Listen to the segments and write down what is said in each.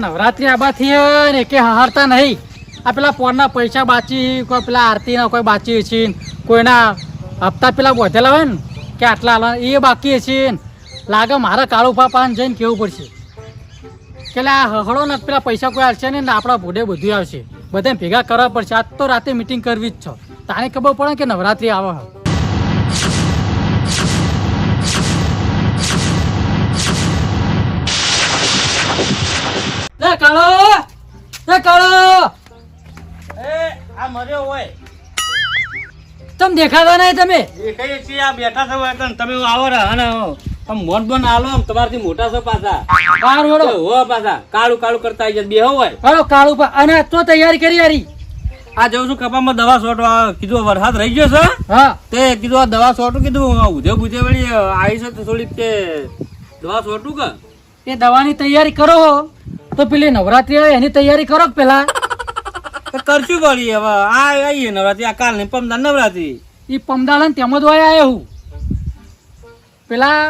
નવરાત્રી આબાથી ને કે હારતા નહીં. આ પેલા પોરના પૈસા બાચી, કોઈ પેલા આરતીના કોઈ બાચી છે, કોઈના હપ્તા પેલા બોધેલા હોય ને કે આટલા હાલ એ બાકી છે. લાગે મારા કાળુ પાપાને જઈને કેવું પડશે કે આ હળો ને પેલા પૈસા કોઈ આવશે ને આપણા ભૂડે બધું આવશે. બધા ભેગા કરવા પડશે. આજ તો રાતે મીટિંગ કરવી જ છે. તાને ખબર પડે કે નવરાત્રી આવે. કાળો કાળો આ મર્યો હોય તમે દેખાતા નહીં. તમે દેખાય છીએ આ બેઠા છો એકદમ તમે આવો રે અને મોન બોન આલો તમારથી મોટા છો પાછા બહાર વળો હો પાછા કાળું કાળું કરતા આવી જાય બેહો હોય હાલો કાળુ અને તો તૈયારી કરી યારી. આ જઉં છું કપામાં દવા છોટવા કીધું વરસાદ રહી ગયો છે. હા તે કીધું આ દવા છોટું કીધું ઉધે બુધે વળી આવી છે તો થોડીક તે દવા છોટું કે એ દવાની તૈયારી કરો તો પેલી નવરાત્રી આવે એની તૈયારી કરો પેલા. કરશું વળી હવે આ આવીએ નવરાત્રી આ કાલ ની પમદાર નવરાત્રી એ પમદાળન તેમ જ હોય આવ્યો હું પેલા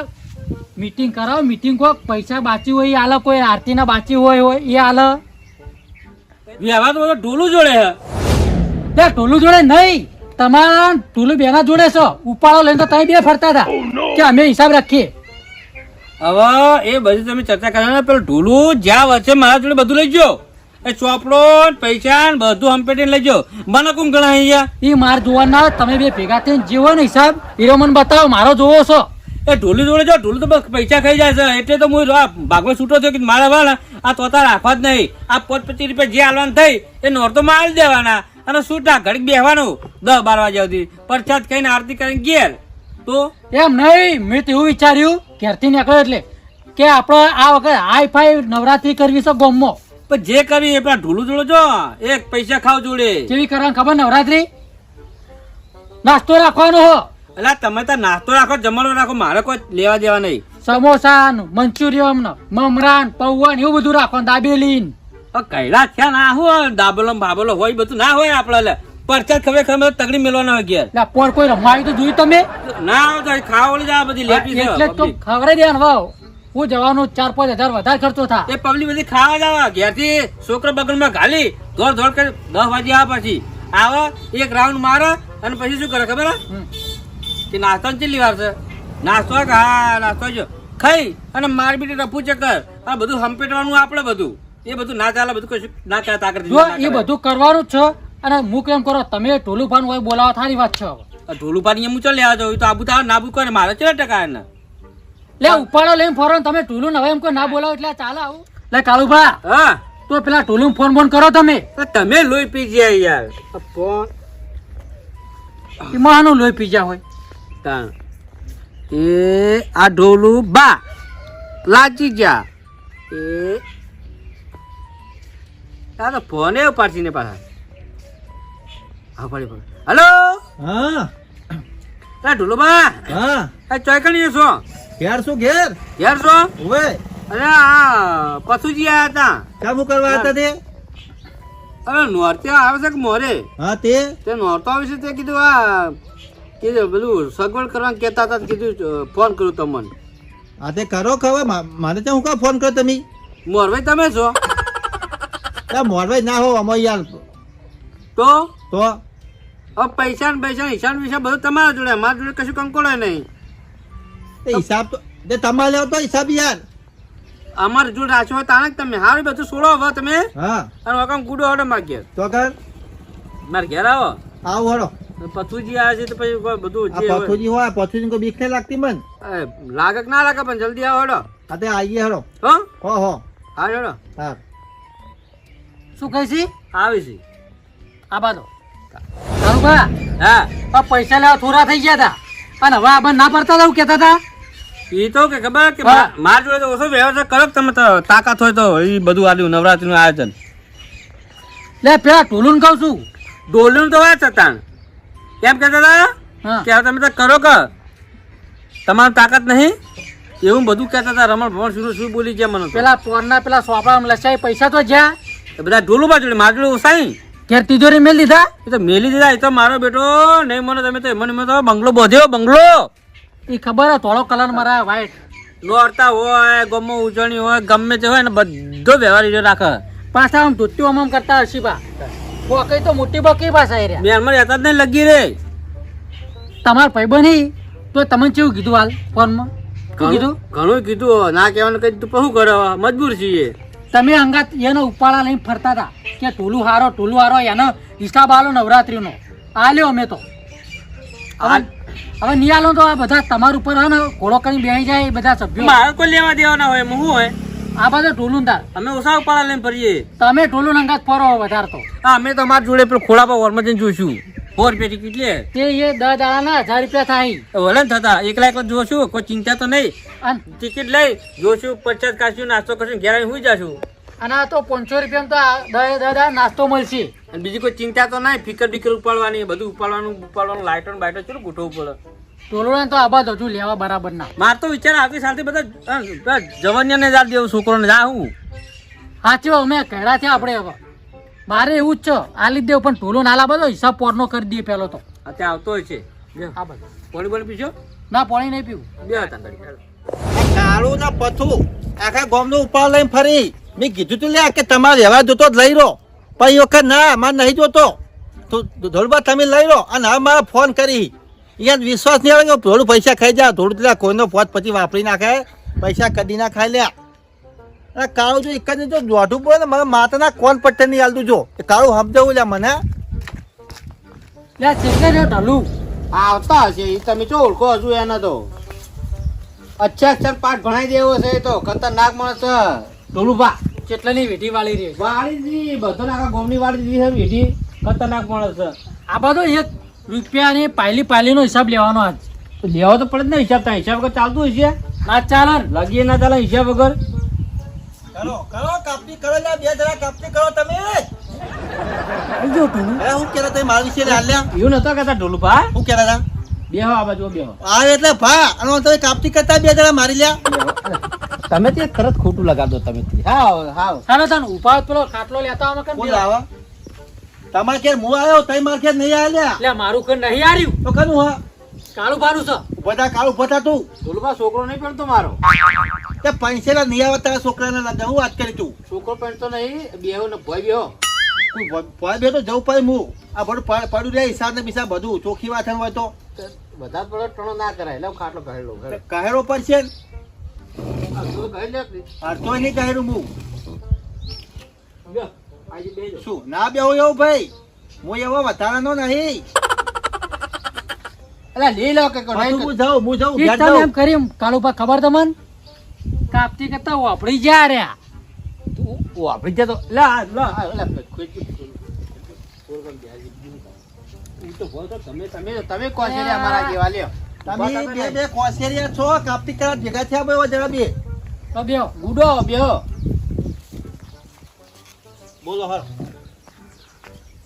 મીટિંગ કરાવો. મીટિંગ કોક પૈસા બાચી હોય એ આલે, કોઈ આરતીના બાચી હોય એ આલે. વ્યવહાર તો બધો ઢોલું જોડે હે ત્યાં ટોલું જોડે નહીં, તમારા ટોલું બેના જોડે છો. ઉપાડો લઈને તો તમે બે ફરતા હતા કે અમે હિસાબ રાખીએ. હવે એ બધી તમે ચર્ચા કરો. પેલું ઢોલું જ્યાં વચ્ચે મારા જોડે બધું લઈ ગયો. એ ચોપડો પૈસા બધું હંપેટીને લઈ ગયો. મને કોણ ગણા અહીંયા એ માર જોવાના તમે બે ભેગા થઈને જેવો ને હિસાબ હીરો મને બતાવો, મારો જોવો છો. એ ઢોલું જોડે જો ઢોલું તો બસ પૈસા ખાઈ જાય છે. એટલે તો હું ભાગમાં છૂટો થયો કે મારા વાળા આ તોતા રાખવા જ નહીં. આ 25 રૂપિયા જે હાલવાનું થઈ એ નોરતો માં આલી દેવાના અને છૂટા ઘડીક બેહવાનું 10-12 વાગ્યા સુધી પરછાત ખાઈને આરતી કરીને ઘેર. તો એમ નહીં, મેં તો એવું વિચાર્યું ઘેરથી નીકળ્યો એટલે કે આપણે આ વખત હાઈ ફાઈ નવરાત્રી કરવી છે ગામમાં. પણ જે કરવી એ પેલા ઢોલું જોડે જો એક પૈસા ખાવ જોડે કેવી કરવાની ખબર? નવરાત્રી નાસ્તો રાખવાનો હો. એટલે તમે તો નાસ્તો રાખો જમણો રાખો, મારે કોઈ લેવા દેવા નહીં. સમોસા મંચુરિયમ મમરાન પૌવા એવું બધું રાખવાનું. દાબેલી કૈડા થયા ના હોય દાબેલો બાબેલો હોય બધું ના હોય આપડે પરચાત ખબર તગડી મેળવાના હોય ઘેર. પોર કોઈ રમવા આવ્યું તો જોયું તમે ના આવે તો ખાવા ઓળી જાય બધી લેટી છે એટલે તો ખવડાવી દેવાનું. વાવ હું જવાનું 4-5 હજાર વધારે ખર્ચો થાય. એ પબ્લિક બધી ખાવા જવા ઘેર થી છોકરો બગલમાં ઘાલી દોડ દોડ કરી 10 વાગે આવે પછી આવે એક રાઉન્ડ મારે અને પછી શું કરે ખબર કે નાસ્તો ચેટલી વાર છે નાસ્તો હા નાસ્તો જો ખાઈ અને માર બીટી રફુ ચક્કર આ બધું હંપેટવાનું આપડે બધું એ બધું ના ચાલે બધું કશું ના કરે તાકર એ બધું કરવાનું જ છે. અને હું કેમ કરો તમે ઢોલું ભાન હોય બોલાવા થારી વાત છે. ઢોલું પાણી એમ ચાલ લેવા જાવ તો આબુ તાર નાબુ કરે મારે ચેટલા ટકા એને લે ઉપાડો લઈને ફરો ને તમે ઢોલું હવે એમ કોઈ ના બોલાવો એટલે ચાલે આવું. લે કાળુભા હા તો પેલા ઢોલું ફોન કરો તમે. તમે લોહી પી ગયા યાર ફોન એમાંનું લોહી પી ગયા હોય એ આ ઢોલું બા લાચી ગયા એ આ તો ફોન એ પાડશી ને પાછા હા પડી હલો હા ઢોલું બા હા ચોયકણી છો ઘેર શું ઘેર ઘેર છો ઓવે અરે આ પશુજી આયા હતા કામ કરવા હતા તે અરે નોરતે આવે છે કે મોરે હા તે નોરતો આવે છે તે કીધું આ કીધું બધું સગવડ કરવા કહેતા હતા કીધું ફોન કરું તમને હા તે કરો ખબર મારે ત્યાં હું કા ફોન કર્યો તમે મોરભાઈ તમે છો મોરભાઈ ના હો અમે યાર તો તો હવે પૈસા ને હિસાબ વિસાબ બધું તમારા જોડે મારા જોડે કશું કંકોડે નહીં એ હિસાબ તો તે તમારે લેવો તો હિસાબ યાર અમારી જોડે રાખ્યો હોય તાણે જ તમે હારું બધું છોડો હવે તમે હા અને વકામ ગુડો હડો માર ઘેર તો કર મારે ઘેર આવો આવો હડો પથુજી આવે છે તો પછી બધું આ પથુજી હોય પથુજી કોઈ બીક નહીં લાગતી મન લાગે કે ના લાગે પણ જલ્દી આવો હડો હા તે આવીએ હડો હો હો હા હડો હા શું કહે છે આવી છે આ બાજુ કાળુભા હા આ પૈસા લેવા થોડા થઈ ગયા હતા અને હવે આ ના પડતા હતા કેતા હતા. એ તો કે ખબર કે મારા જોડે તો ઓછો વ્યવહાર કરો તમે તો તાકાત હોય તો એ બધું આલ્યું નવરાત્રીનું આયોજન લે પેલા ઢોલું કહું છું ડોલું તો વાત હતા કેમ કહેતા હતા હા કે તમે તો કરો કે તમારી તાકાત નહીં એવું બધું કહેતા હતા. રમણ ભમણ શું બોલી ગયા મને પેલા પોરના પેલા સોપડા લસાઈ પૈસા તો જ્યાં બધા ઢોલું બાજુ મારા જોડે ઓસાઈ ઘેર તિજોરી મેલ દીધા. એ તો મેલી દીધા. એ તો મારો બેટો નહીં મને તમે તો મને તો બંગલો બોધ્યો બંગલો એ ખબર થોડો કલર મારા વ્હાઈટ નોરતા હોય ગમો ઉજવણી હોય ગમે તે હોય ને બધો વ્યવહાર ઈજો રાખે. પાછા આમ ધોતી આમ કરતા હશી બા કઈ તો મોટી બકી પાછા એ રહ્યા મેરમાં રહેતા જ નહીં લગી રે. તમારા ભાઈબંધ નહીં તો તમને કેવું કીધું હાલ ફોનમાં શું કીધું ઘણું કીધું ના કહેવાનું કઈ તું શું કરો મજબૂર છીએ. તમે અંગાત એનો ઉપાડા લઈને ફરતા હતા કે ટોલું હારો એનો હિસાબ આલો નવરાત્રીનો આલ્યો અમે તો હવે નિયાલો તો આ બધા તમારા ઉપર હે ને ઘોડો કરીને બેસી જાય એ બધા સભ્યો મારે કોઈ લેવા દેવાના હોય એમાં શું હોય. આ બધા ટોલું તાર અમે ઓછા ઉપાડા લઈને ફરીએ. તમે ટોલું અંગાત ફરો વધારે તો હા અમે તો અમારા જોડે પેલું ખોળા પર વરમાં જઈને જોઈશું 4 રૂપિયા ટિકિટ લે તે એ 10 દાડાના 1000 રૂપિયા થાય વલણ થતા એકલા જોશું કોઈ ચિંતા તો નહીં. અને ટિકિટ લઈ જોશું 50 કાશું નાસ્તો કરશું ઘેર આવીને સુઈ જશું. અને આ તો 500 રૂપિયામાં તો 10 દાડા નાસ્તો મળશે. અને બીજી કોઈ ચિંતા તો નહીં. ફિકર બીકર ઉપાડવાની બધું ઉપાડવાનું લાઇટો બાઇટો ચલો ગોઠવવું પડે. ટોલું તો આબાદ હજુ લેવા બરાબર ના. માર તો વિચાર આવતી સાલથી બધા જવાનિયાને જ દેવું છોકરોને જા હું સાચી અમે કહેડા છે આપણે હવે મારે એવું જ છે આ લીધે પણ ટોલો નાલા બધો હિસાબ પોરનો કરી દઈએ પેલો તો અત્યારે આવતો હોય છે. આ બધો પાણી બોલી પીશો ના પાણી નહીં પીવું બે હતા ગાડી. કાળું ના પથું આખા ગામનો ઉપાડ લઈને ફરી મેં કીધું તું લે કે તમારે વ્યવહાર જોતો જ લઈ રહો પણ એ વખત ના મારે નહીં જોતો તો ધોળબા તમે લઈ લો અને હવે મારે ફોન કરી અહીંયા વિશ્વાસ નહીં આવે કે થોડું પૈસા ખાઈ જા થોડું પેલા કોઈનો ફોન પછી વાપરી નાખે પૈસા કદી ના ખાઈ લે. અને કાળું જો એક જ જો દોઢું બોલે ને મને માતાના કોણ પટ્ટે નહીં હાલતું જો એ કાળું સમજાવું લે મને લે ચેટલે રહ્યો ઢલું આવતા હશે એ તમે ચો ઓળખો હજુ એનો તો અક્ષર પાઠ ભણાઈ દેવો છે એ તો ખતરનાક માણસ છે. ઢોલુભા ચેટલાની વેઢી વાળી રહી છે. વાળી બધો આખા ગોમની વાળી દીધી છે વેઢી. ખતરનાક માણસ છે. આ બધો 1 રૂપિયાની પાયલીનો હિસાબ લેવાનો આજ તો લેવો તો પડે જ ને હિસાબ. હિસાબ વગર ચાલતું હશે ના ચાલે ને. લગીએ ના ચાલે હિસાબ વગર. કરો કાપી કરો લે બે જરા કાપી કરો તમે આવી ગયો ઢોલું. અરે હું કેતા તમે મારા વિશે હાલ્યા એવું નતો કહેતા ઢોલુભા. હું કેતા હતા બેહો આ બાજુ બેહો. આ એટલે ભા અને તમે કાપતી કરતા બે જણા મારી લ્યા તમે તે તરત ખોટું લગાડો તમે હાવ હાવ ચાલો તને ઉભા પેલો ખાટલો લેતા આમાં કેમ કોણ લાવા તમારે ઘેર હું આવ્યો તઈ મારા ઘેર નહીં આવ્યા લે મારું કઈ નહીં હાર્યું તો કનું હા કાળું ભારું છે. બધા કાળું ફટા તું ઢોલબા છોકરો નહીં પહેરતો મારો. તે પૈસેલા નહીં આવે તારા છોકરાને લગા હું વાત કરી તું છોકરો પહેરતો નહીં બેહો ને ભય બેહો. કોઈ બે તો જવું પડે હું આ બધું પડ્યું રે હિસાબ ને બિસાબ બધું ચોખ્ખી વાત હોય તો બધા પડે ટણો ના કરાય એટલે ખાટલો કહેલો કહેરો પડશે ને. કહી લે અડધો નહીં કહેરું હું બેહો. આજે બેહજો. શું ના બેહો એવું ભાઈ હું એવો વધારાનો નહીં અલા લઈ લો કે હું જાઉં ઈ ઘેર તમે જાઉં એમ કરી કાળુભા ખબર તમને કાપતી કરતા વાપરી જા રહ્યા. ઓ આપડી જતો લે તમે કોણ છે રે અમારા જેવા લ્યો. તમે બે કોસેરિયા છો કાપતી કરા ભેગા થયા ભાઈ જરા બે તો બેહો. ગુડો બેહો. બોલો હા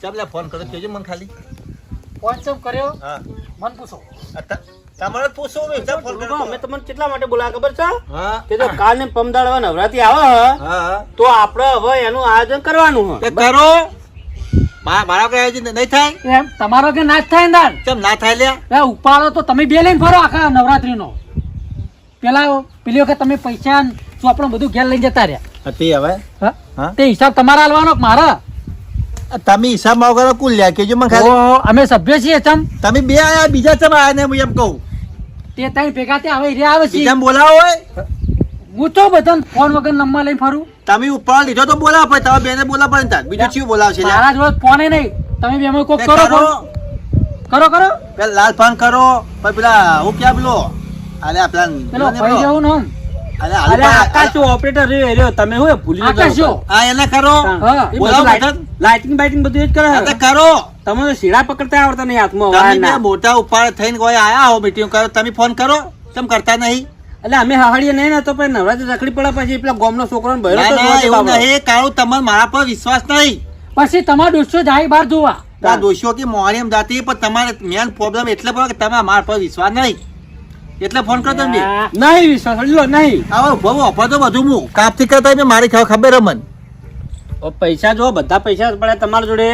ચાલ ફોન કરો કેજો મને ખાલી ફોન ચમ કર્યો હા મન પૂછો. તમારે પૂછો ફોન ઢોલુભા, અમે તમને કેટલા માટે બોલાયા ખબર છે હા કે જો કાલ ને પમદાડ હવે નવરાત્રી આવે હે, હા તો આપણે હવે એનું આયોજન કરવાનું તે હે. કરો મારા કઈ હજી નહીં થાય એમ તમારો કે ના જ થાય ને દાન કેમ ના થાય લ્યા એ ઉપાડો તો તમે બે લઈને ફરો આખા નવરાત્રીનો. પેલા પેલી વખત તમે પૈસા ચોપડો બધું ઘેર લઈને જતા રહ્યા. હતી હવે હા? હા તે હિસાબ તમારે આલવાનો કે મારા? તમે હિસાબમાં વગર કુલ લ્યા કેજો મને ખાલી ઓહો, અમે સભ્ય છીએ ચમ તમે બે આયા બીજા ચમ આયા ને હું એમ કહું તે ત્રણ ભેગા તે હવે રે આવે છે. બીજા બોલાવો હોય હું તો બધા ફોન વગર નંબર લઈને ફરું. તમે ઉપર લીધો તો બોલાવો પડે તમે બેને બોલાવો પડે તાર બીજું ચિયું બોલાવશે લ્યા? મારા જોડે ફોને નહીં. તમે બે કોક તે કરો ફોન. કરો પેલા લાલ પાન કરો પછી પેલા હું ક્યાં પેલો અરે આ પેલા પેલો ભાઈ જવું ને આમ. અરે અરે હાલ આકાશ ઓપરેટર રહ્યો તમે હું ભૂલી આકાશ જો. આ એને કરો હા. બોલાવો બધા. લાઇટિંગ બાઇટિંગ બધું એ જ કરે આ હે. તો કરો તમે તો શીડા પકડતા આવડતા નહીં હાથમાં તમે વાળના. બે મોટા ઉપાડ થઈને કોઈ આયા હો મીટિંગ કરો તમે ફોન કરો તેમ કરતા નહીં એટલે અમે હહાડીએ નહીં ને તો પછી નવરાત્રી રખડી પડે પછી પેલા ગામનો છોકરો બહેરો ના, તો ના, જોવા એવું બાબા. નહીં કાળું તમારે મારા પર વિશ્વાસ નહીં પછી તમારો દોસ્તો જાય બહાર જોવા. આ દોષીઓ કે મોહણીમ જાતી પણ તમારે મેન પ્રોબ્લેમ એટલે પડે કે તમે મારા પર વિશ્વાસ નહીં એટલે ફોન કરો તમે હા. નહીં વિશ્વાસ લો નહીં. આવો બહુ ઓફર તો બધું હું કાપથી કરતા મેં મારી ખબર મન ઓ પૈસા જો બધા પૈસા પડે તમારા જોડે,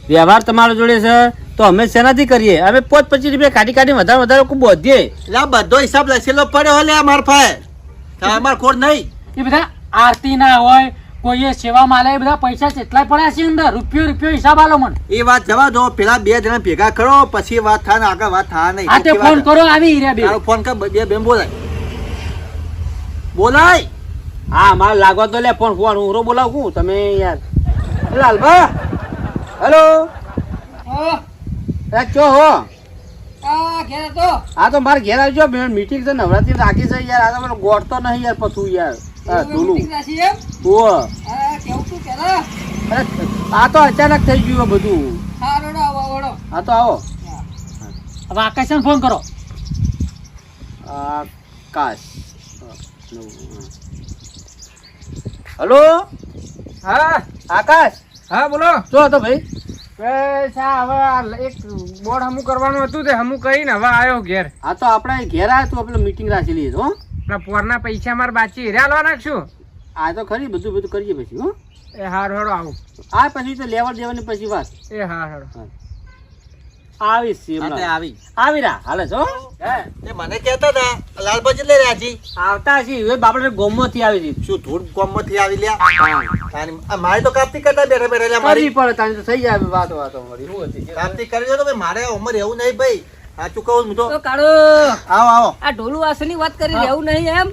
વ્યવહાર તમારા જોડે છે, તો અમે શેનાથી કરીએ? અમે 5-25 રૂપિયા કાઢી વધારે કોઈ બોધીએ. એટલે આ બધો હિસાબ લખેલો પડ્યો હલે માર પાસે અમાર ખોટ નહીં. એ બધા આરતી ના હોય કોઈએ સેવા માલે એ બધા પૈસા કેટલાય પડ્યા છે અંદર રૂપિયો હિસાબ આલો મને. એ વાત જવા દો, પેલા 2 જણા ભેગા કરો પછી વાત થાય ને આગળ વાત થાય નહીં. આ તે ફોન કરો આવી રહ્યા બે. તારો ફોન કર, બે બેન બોલાય. હા મારે લાગવા તો લે ફોન ફોન હું બોલાવું તમે યાર લાલભા. હેલો ચો હો. હા તો મારે ઘેર આવજો મીટિંગ છે નવરાત્રી રાખી છે યાર. આ તો મને ગોળતો નહીં યાર પછું યાર. હા ઢોલું અરે આ તો અચાનક થઈ ગયું બધું. હા તો આવો. હવે આકાશને ફોન કરો. આકાશ. હલો હા આકાશ. હા બોલો. શું હતો ભાઈ? બસ આ હવે એક બોર્ડ હમું કરવાનું હતું તે હમું કરીને હવે આવ્યો ઘેર. હા તો આપણે ઘેર આવ્યા તું આપણે મીટિંગ રાખેલી હો. પેલા પોરના પૈસા મારે બાચી હીરા લવા નાખશું. આ તો ખરી બધું કરીએ પછી હો. એ હાર હળો આવું. આ પછી તો લેવા દેવાની પછી વાત એ હા હળો. આવી છે હા, તે હમણાં. આવી. આવી રહ્યા હાલે છો. તે મને કહેતા હતા લાલબાજી લઈ રહ્યા છી. આવતા છે હવે બાપડે ગોમમાંથી આવી છે. શું ધૂળ ગામમાંથી આવી લ્યા? આ મારે તો કાપતી કરતા બેઠા બેઠા લ્યા મારી. કરવી પડે તારી તો થઈ જાય વાતો મળી શું હતી કાપતી કરી દો તો ભાઈ, મારે ઉંમર એવું નહીં ભાઈ. સાચું કહું હું તો. તો કાળો આવો આવો. આ ઢોલું વાસની વાત કરી રહેવું નહીં એમ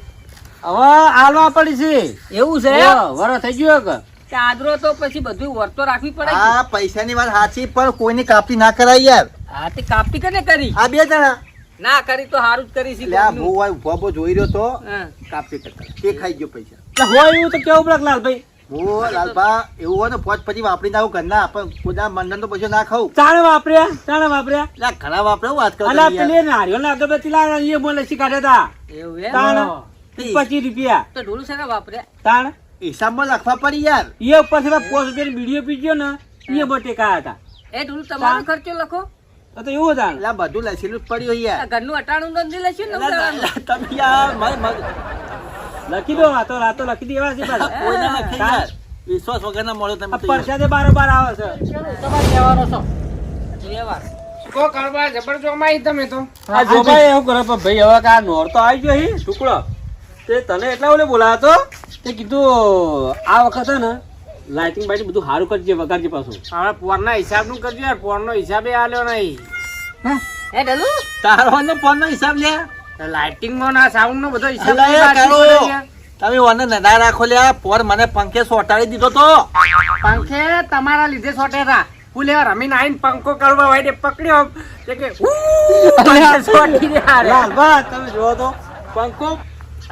હવે આલવા પડી છે. એવું છે વરો થઈ ગયો કે ચાદરો તો પછી બધું વર્તો રાખવી પડે કે? આ પૈસાની વાત સાચી પણ કોઈની કાપતી ના કરાય યાર. હા તે કાપતી કને કરી આ 2 જણા ના કરી તો સારું જ કરી છે લ્યા કોઈનું. ભૂ ભોબો જોઈ રહ્યો તો હા. કાપતી કરતા તે ખાઈ ગયો પૈસા. એટલે હોય એવું તો કેવું પડે લાલભાઈ. હું લાલભા એવું હોય ને પોચ પછી વાપરી નાખું ઘરના પણ ખુદા મંડન તો પછી ના ખાવું. ચાણે વાપર્યા લ્યા ઘણા વાપરે હું વાત કરું અલા તમે યાર. પેલી નારિયેળ ના અગરબત્તી લાવ્યા એ બોલે લસી કાઢ્યા એવું એમ? તાણ હા. 25 રૂપિયા તો ઢોલું છે વાપરે તાણ હિસાબમાં લખવા પડી યાર. એ ઉપર થી 5 રૂપિયાની બીડીઓ પીજો ને એ બટેકા હતા. એ ઢોલું તમારો ખર્ચો લખો તો એવું તાણ લ્યા બધું લસીલું જ પડ્યું આ યાર. ઘરનું અટાણું નથી લેશું ને લ્યા, તમે યાર લખી દો આ તો રાતો લખી દેવા છે પાછા. કોઈને લખી યાર. વિશ્વાસ વગરના મળો તમે આ તો યાર. પરસાદે બારોબાર આવે છે. તમારે કહેવાનો છો. વ્યવહાર કો કરવા જબરજસ્ત માઈ તમે તો. આ જો ભાઈ એવું કરે પણ ભાઈ હવે કા નોર તો આવી ગયો હી ટુકડો તે તને એટલા ઓલે બોલાવ્યો તો તે કીધું આ વખતે ને લાઇટિંગ બાઇટિંગ બધું સારું કરજે વગાડજે પાછું. હવે પોરના હિસાબનું કરજો યાર. પોરનો હિસાબે આલ્યો નહીં. એ ઢોલું તારો ને ફોન નો હિસાબ લ્યા. લાઇટિંગનો ના સાઉન્ડ નો બધો હિસાબ અલા, બાકી કાળો. પડે યાર. તમે ઓને નડા રાખો લ્યા. પોર મને પંખે સોટાડી દીધો તો. પંખે તમારા લીધે સોટેરા ફૂલે રમીને આઈને પંખો કરવા વાળે પકડ્યો તે કે પંખે સોટી દે હારે. લાલભા તમે જોવો તો પંખો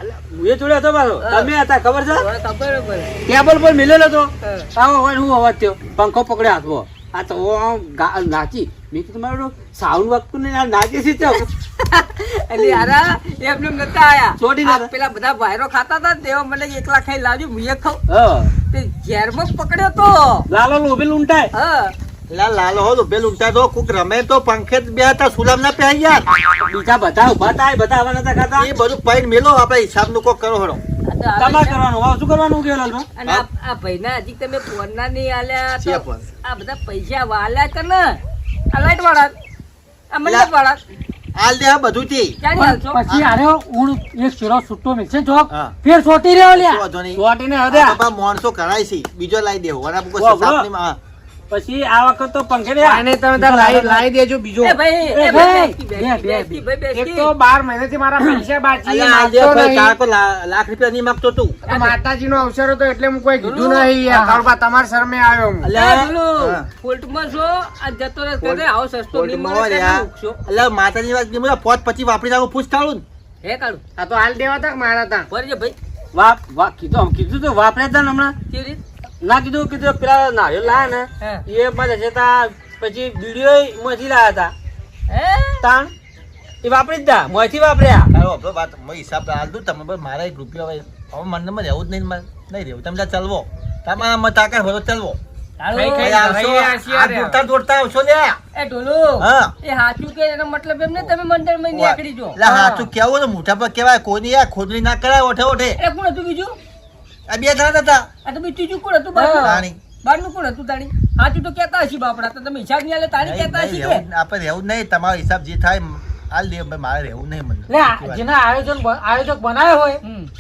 અલા, હું એ જોડે હતો પાછો તમે હતા ખબર છે હવે ખબર પડે ટેબલ પર મિલેલો હતો આવો હોય હું અવાજ થયો પંખો પકડ્યો હાથમાં આ તો આમ નાચી મેં કીધું તમારું સાઉન્ડ વાગતું નહીં આ નાચે છે તો એટલે યારા એમને નતા આયા છોડી આ નતા. પેલા બધા વાયરો ખાતા હતા તેઓ મને એકલા ખાઈ લાવ્યું મુએ ખાવ હા તે ઝેરમાં પકડ્યો તો લાલો લોભે લૂંટાય હા લા લાલ હો ઉભે લૂંટા તો કુક રમે તો પંખે જ બે હતા સુલામ ના પહેરી યાર. બીજા બધા ઉભા થાય બધા આવવાના હતા ખાતા એ બધું પૈન મેલો આપણે હિસાબ નું કોક કરો હળો. તમારે કરવાનું હવે શું કરવાનું કે લાલભા અને આ ભાઈના હજી તમે ફોનના નહીં આલ્યા છે તો ફોન. આ બધા પૈસા વાલ્યા કે ને આ લાઈટ વાળા આ મંડપ વાળા હાલ દે આ બધું થી. ક્યાં પણ હાલશો? પછી આર્યો ઊણ એક શીરો છૂટો મિલશે ચોક હા. ફેર છોટી રહ્યો લ્યા. વાંધો નહીં. ચોટીને હવે આ બાપા માણસો કરાય છે બીજો લાઈ દેવો અને આપકો વાહ, વાહ. સાપની માં. પછી આ વખત તો પંખે રે આને તમે તાર લાઈ દેજો બીજો. એ ભાઈ એ એ ભાઈ, બેસી, બે, બેસી, બે, બેસી, ભાઈ, બેસી. એક તો 12 મહિનાથી મારા પૈસા બાકી અલ્યા આજે માગતો ભાઈ નહીં. તાર કો લાખ રૂપિયા નહીં માંગતો તું. આ માતાજીનો અવસર હતો એટલે હું કોઈ કીધું નહીં યાર. કાળબા તમારા શરમે આવ્યો હું. એ અલ્યા પેલું હા. ફોલ્ટમાં છો આ જતો રહે ફોલ્ટ- કરે આવો સસ્તો નહીં મળે ફોલ્ટમાં તેને લ્યા. મૂકશો. અલ્યા માતાની વાત નહીં બોલા પોત પછી વાપરી નાખું પૂછ થાળું ને. હે કાળું આ તો હાલ દેવા તક મારા તા. ભરજે ભાઈ કીધું તો વાપર્યા હતા ને હમણાં કેવી રીત? કીધું પેલા નારિયેળ લાયા હા. ને એ મારે છે તા પછી બીડીઓ મોથી લાયા હતા હે તાણ એ વાપરી જ તા મોથી વાપર્યા તારો આપણો વાત મેં હિસાબ હાલ દઉં તમે બસ મારા 1 રૂપિયો હવે મને રહેવું જ નહીં મારે નહીં રહેવું તમે ત્યાં ચલવો તમારા મત તાકાત હોય તો ચલવો. કાળું. કઈ કઈ ભાઈ આવશો, ભાઈ આ શિયાળ આ દોડતા દોડતા આવશો લ્યા. એ ઢોલું હા. એ હાચું કે એનો મતલબ એમ ને તમે મંદિર માં નીકળી જો એટલે હાચું કેવું ને મોઢા પર કેવાય કોઈની યાર ખોદણી ના કરાય ઓઠે ઓઠે. એ કોણ હતું બીજું આ 2 જણા હતા આ તો બીજું ત્રીજું કોણ હતું બારનું? તાણી. બારનું કોણ હતું તાણી હાચું તો કહેતા હશી બાપડા તો તમે હિસાબ નહીં આલે તાણી કહેતા હશી કે આપણે રહેવું જ નહીં તમારો હિસાબ જે થાય હાલ દે ભાઈ, મારે રહેવું નહીં મને. લે આ જેના આયોજક બનાવ્યો હોય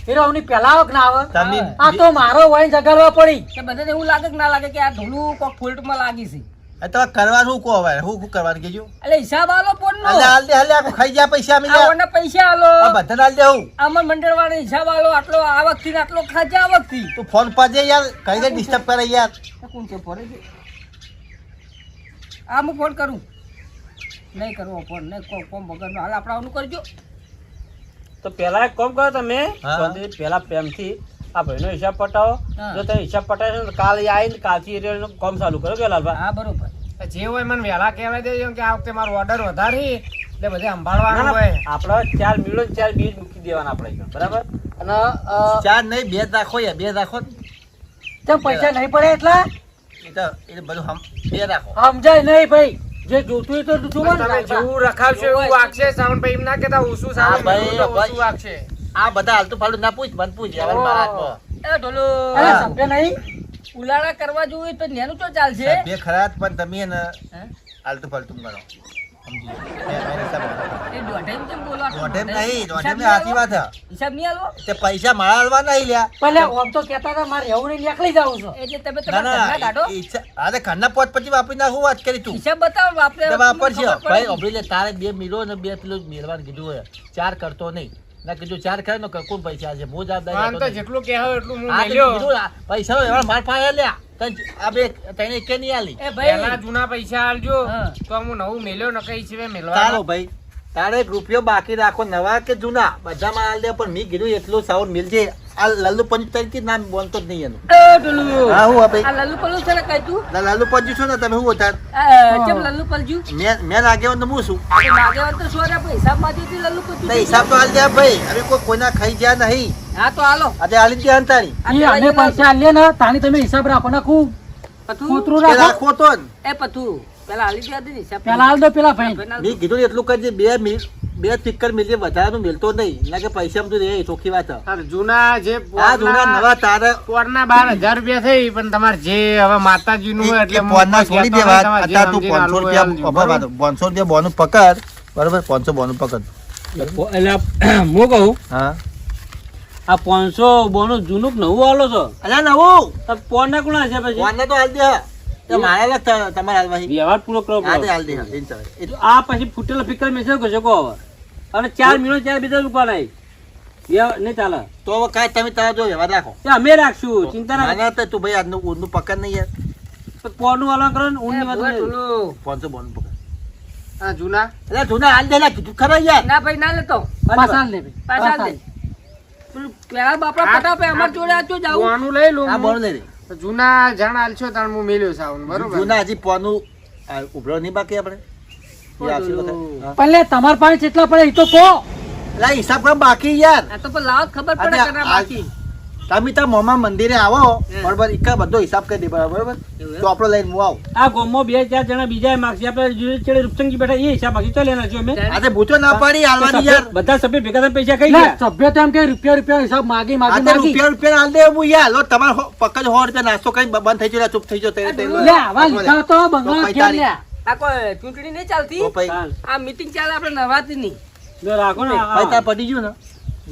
એ રોવની પેલા આવક ના આવે. તમે આ તો મારો વાઈન જગાડવા પડી. કે બધાને એવું લાગે કે ના લાગે કે આ ઢોલું કોક ફોલ્ટમાં લાગી છે. આ તો કરવાનું કહો હવે, શું કરવાનું કહેજો. એટલે હિસાબ આલો ફોનનો. હાલ હાલ દે, હાલ દે, આખું ખાઈ ગયા પૈસા અમે લ્યા. આવવાના પૈસા આલો. આ બધાને હાલ દે હું. અમર મંડળ વાળા હિસાબ આલો. આટલો આવકથી ને આટલો ખર્ચા આવકથી. તું ફોન પર જે યાર, કઈ દે ડિસ્ટર્બ કરે યાર. આ કોણ છે ફોન? આ હું ફોન કરું. નહીં કરવો ફોન, નહીં કોમ વગરનો. હાલ આપણે આનું કરજો. તો પેલા એક કામ કરો તમે, હા. શાંતિથી પેલા પ્રેમથી આ ભાઈનો હિસાબ પટાવો. હા. જો તમે હિસાબ પટાવશો ને તો કાલે આવીને કાલથી એનું કામ ચાલુ કરો કે લાલભાઈ. હા બરોબર. જે હોય મને વહેલા કહેવાય દેજો કે આ વખતે મારો ઓર્ડર વધારી એટલે બધે ના, સંભાળવાનું ના, હોય. આપણે 4 મિલો 4 બીજ મૂકી દેવાના આપણે અહીંયા, બરાબર. અને ચાર નહીં, બે જ રાખો યાર, બે જ રાખો. તેમ પૈસા નહીં પડે એટલા એ તો એ બધું બે રાખો. સમજાય નહીં ભાઈ. જે જોતું હોય તો જોવો ને તમે લાલભા. જેવું રખાવશો એવું વાગશે. સાવન ભાઈ એમ ના કહેતા ઓછું હા, સાવન ભાઈ, ભાઈ ઓછું ભાઈ. વાગશે. આ બધા હાલતું ફાલતું ના પૂછ, મને પૂછ યાર, મારા હાથમાં. એ ઢોલો અરે સભ્ય નહીં. ઉલાળા કરવા જોઈએ તો નેનું તો ચાલશે. બે ખરા જ, પણ તમે એને હે? હાલતું ફાલતું કરો. સમજી ગયો. મેં હિસાબ કર્યો. એ દોઢેમ કેમ બોલો આટલું? દોઢેમ નહીં, દોઢેમ હિસાબ ની સાચી વાત છે. હિસાબ નહીં આલવો? તે પૈસા મારા હાલવા નહીં લ્યા. પહેલા આમ તો કહેતા હતા મારે એવું નહીં નીકળી જાવું છે. એટલે તમે ના તમારા ઘરના ના, કાઢો. અરે ઘરના પોત પછી વાપરી નાખું, વાત કરી તું. હિસાબ બતાવો વાપરે. તે વાપરશે. ખબર પડે. ભાઈ ઓબરી લે, તારે 2 મિલો ને 2 કિલો મેળવાનું કીધું હોય, 4 કરતો નહીં. ના કીધું 4 કરે ને કોણ પૈસા છે, બહુ જવાબદારી આમ લેતો તો નહીં. જેટલું કહેવાય એટલું હું આ તો મેલ્યો. કીધું, આ પૈસા એવા માર પાસે લ્યા. આ બે તને કે નહીં આલી. એ પહેલા ભાઈ જૂના પૈસા આલજો હા. તો હું નવું મેલ્યો ન કઈ છે તારો મેલવાનો. ભાઈ, તારે 1 રૂપિયો બાકી રાખો, નવા કે જૂના બધામાં હાલ દે. પણ મેં કીધું એટલું સાઉન્ડ મિલજે. આ લલ્લુ પંચ તરીકે નામ બોલતો જ નહીં એનું. એ ઢોલું. હા, હું ભાઈ આ લલ્લુ પલ્લુ છે ને કઈ તું? લલ્લુ પંચ છો ને તમે, હું વધાર કેમ લલ્લુ પલજુ? મેં આગેવાન તો હું છું. આ માગેવાન તો શું રે પણ હિસાબ માંગ્યો હતી લલ્લુ પલજુ. ના, હિસાબ તો હાલ દે ભાઈ. હવે કોઈના ખાઈ ગયા નહીં. હા તો હાલો. આજે હાલી દે અંતારી. આ ઈ પેલા અમે અહીંયા પૈસા આલીએ ને તાણી તમે હિસાબ રાખો ને ખૂબ પથું? કૂતરું એ રાખો. રાખો તો જ. એ પથું. પેલા હાલી દે હતી હિસાબ. પેલા હાલ દો પેલા ભાઈ. મેં કીધું એટલું કરજે, 2 ટીકર મિલજે, વધારાનું મિલતો નહીં. ના કે પૈસા બધું રે, ચોખ્ખી વાત છે. આ જૂના જે આ જૂના નવા તારે પોરના 12,000 રૂપિયા થઈ પણ તમારે જે હવે માતાજીનું હોય એટલે એ પોરના છોડી દે વાત. અત્યારે તું 500 આલવું હોય રૂપિયા આલજો. અભાવ 500 રૂપિયા બોનું પકડ, બરોબર? 500 બોનું પકડ. એટલે હું કહું હા, આ 500 બોનું જૂનું કે નવું આલો છો? અલ્યા નવું પોરના કોણ છે પછી? બોનને તો હાલ દે. તે મારા લાગ તમારે હાલવા હી. વ્યવહાર પૂરો કરવો હા, તે પડે. હાલ દે, હાલ દે, ચાલે. એ તો આ પછી ફૂટેલા ફિકર મેસેજ કરશો કહો હવે. અને 4 મિલો 4 બીજા રૂપિયા નહીં. નહીં ચાલે. તો હવે કાંઈ તમે તારા જો વ્યવહાર રાખો. તે અમે રાખશું, ચિંતા ના માને તો તું ભાઈ આજનું ઊંધનું પકડ નહીં યાર. કરો. પોરનું વાળા કરો ને ઊંડની વાત નહીં. ઢોલું. 500 બોનું પકડ. આ જૂના અલ્યા જૂના હાલ દે, લા, કીધું ખરા યાર. ના ભાઈ ના લેતો. પાછા હાલ દે ભાઈ. પાછા હાલ દે. પેલું પેલા બાપડા પટાપે અમાર જોડે આજો જાવું. પોનું લઈ લઉં આ હું. બોનું લઈ લે. જૂના જાણ આલશો તાણ હું મેલ્યો સાવન બરોબર જૂના હજી પોનું ઉભરો નહીં બાકી આપણે. એ આવશે વખત. હા. પણ લે તમારા પાસે કેટલા પડે એ તો કહો. અલ્યા હિસાબ કર બાકી યાર. આ તો પણ લાવો જ ખબર પડે આજે કના આ- બાકી. તમે તાર મોમાં મંદિરે આવો, બરોબર? ઈકા બધો હિસાબ કરી દે, બરોબર? તો આપણો લઈને હું આવું. આ ગામમાં 2-4 જણા બીજા માગશે. આપણે જોડે ચડે રૂપચંગી બેઠા એ હિસાબ બાકી ચાલે એના જો અમે. આજે ભૂચો ના પાડી હાલવાની યાર. બધા સભ્ય ભેગા થઈને પૈસા ખાઈ લે, ગયા. સભ્ય તો એમ કે રૂપિયા હિસાબ માગી માગી આજે માગી. રૂપિયા હાલ દે હું યાર. લો તમારે પકડ 100 રૂપિયા નાસ્તો કરી બંધ થઈ ગયો, ચૂપ થઈ ગયો. લે આવા લીધા તો બંગલા કેમ લે? આ કોઈ ચૂંટણી નહીં ચાલતી. તો ભાઈ હા. આ મીટિંગ ચાલે આપણે નવરાત્રીની. લો રાખો ને આ- ભાઈ તાર પડી ગયું ને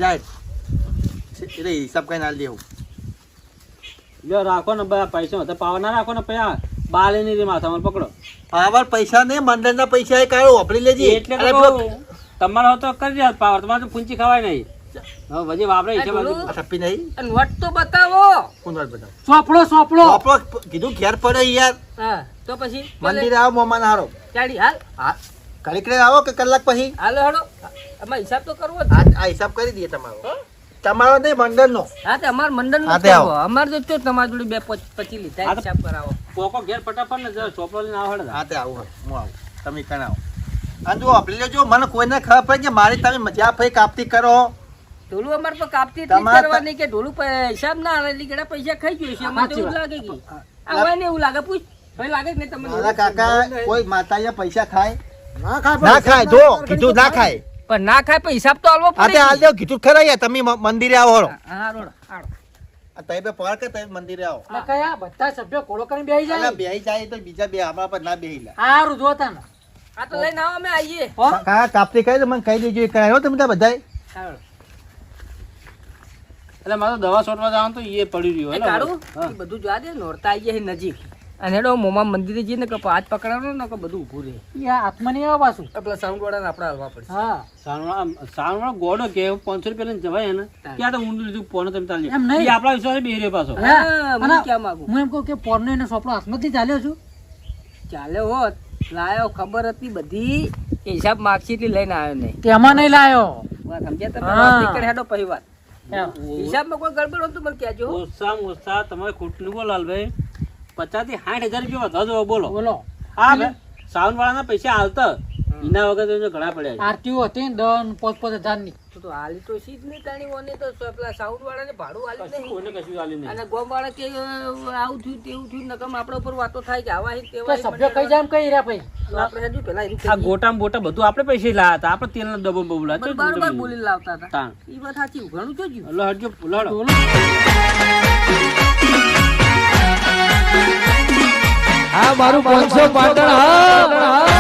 જાય એટલે હિસાબ કરીને હાલ દેવું. લો રાખો ને બધા પૈસા હતા પાવા ના રાખો ને પૈસા બાલે ની રે માથામાં પકડો. પાવર પૈસા ને મંડળના પૈસા એ કાઢો, વાપરી લેજે. એટલે અરે તો પેલો- કહું, તમારો તો કરી દે પાવર. તમારે તો પૂંચી ખવાય નહીં. હવે પછી વાપરે હિસાબ આ બાજુ. આ થપ્પી નહીં. અને વટ તો બતાવો. કોણ વાત બતાવો? સોપડો સોપડો. આપણો કીધું ઘેર પડે યાર. હા તો પછી મંદિરે આવો મોમાન હારો. ચાડી હાલ હા, ઘડીક રહીને આવો કે કલાક પછી. હાલો હેડો. આમાં હિસાબ તો કરવો જ. આ હિસાબ કરી દઈએ તમારો. તમારો નહીં મંડળનો. હા તે અમાર મંડળ હા, નો તે આવો. અમાર તો ચો તમારી જોડે 2-25 લીધા હા, તો- હિસાબ કરાવો. પોકો ઘેર ફટાફટ ને જરા ચોપડો લઈને આવો હેડો. હા તે આવું હોય. હું આવું, તમે કણ આવો. અને જો આપણી લેજો, મને કોઈને ખબર પડે કે મારી તમે મજા ભાઈ કાપતી કરો. ઢોલું અમાર તો કાપતી એટલી જ તમારે કરવાની કે ઢોલું હિસાબ ના આવે એટલે ઘણા પૈસા ખાઈ ગયું છે. અમને તો એવું જ લાગે કે આ હોય ને એવું લાગે. પૂછ ભાઈ લાગે કે નહીં તમને? મારા કાકા કોઈ માતાએ પૈસા ખાય ના ખાય જો કીધું ના ખાય. પણ ના ખાય પણ હિસાબ તો આલવો આ તે પડે. હાલ દેવ કીધું ખરા યાર. તમે મંદિરે આવો હળો. હા રોડ હાલો. આ તમે બે પકડ કે તમે મંદિરે આવો. લે કયા બધા સભ્યો કોળો કરીને બેહી અલા જાય. બેહી જાય તો બીજા બે આપણા પર ના બેહી લે. હારું જોતા ને. આ તો લઈને આવો અમે આવીએ કાકા કાપતી કરી તો મને કહી દેજો એ કરાયો તમે ત્યાં બધાય એટલે મારે તો દવા છોડવા જવાનું તો એ પડી રહ્યું એ કાળું એ બધું જોવા દે નોરતા આવી જાય નજીક અને હેડો મોમા મંદિરે જઈએ ને કે હાથ પકડાવાનો ને કે બધું ઊભું રહે એ હાથમાં નહીં આવે પાછું પેલા સાઉન્ડ વાળાને આપણે હાલવા પડશે હા સાવણવાળા ગોડો કે 500 રૂપિયા લઈને જવાય ને ક્યાં તો ઊંડું લીધું પોને તમે ચાલી એમ નહીં. આપણા વિશ્વાસે બેહી રહ્યો પાછો હા, હું ક્યાં માંગુ હું એમ કહું કે પોરનો એનો સોપડો હાથમાંથી ચાલ્યો છું ચાલે હોત લાયો ખબર હતી બધી હિસાબ માર્કશીટ લઈને આવ્યો નહીં તેમાં નહીં લાયો વાત સમજ્યા તમે હા. વાત નીકળે હેડો પછી વાત એમ. હિસાબમાં કોઈ ગડબડ હોય તો મને કહેજો ઓછામાં ઓછા તમારે ખોટું બોલો લાલભાઈ 50 થી 60,000 રૂપિયા વધા દો બોલો બોલો હા સાવન વાળાના પૈસા હાલતા એના વગર તો ઘણા પડ્યા છે. આરતીઓ હતી ને 10,000 ની તો હાલી તો સીધ નહીં તાણી ઓને તો પેલા સાઉન્ડ વાળાને ભાડું હાલી નહીં કોઈને કશું હાલ્યું નહીં. અને ગોમ વાળા કે આવું થયું તેવું થયું નકમ આપણા ઉપર વાતો થાય કે આવા હી તો તેવા હી સભ્ય કઈ જાય એમ કઈ રહ્યા ભાઈ તો આપણે હજુ પેલા એનું આ ગોટામાં બોટા બધું આપણે પૈસા લાયા હતા આપણે તેલના ડબ્બો બબુલા મને બારોબાર બોલી લાવતા હતા તાણ એ વાત સાચી ઘણું જોજ્યું હલો હટજો લડો હા મારું 500 પાટણ હા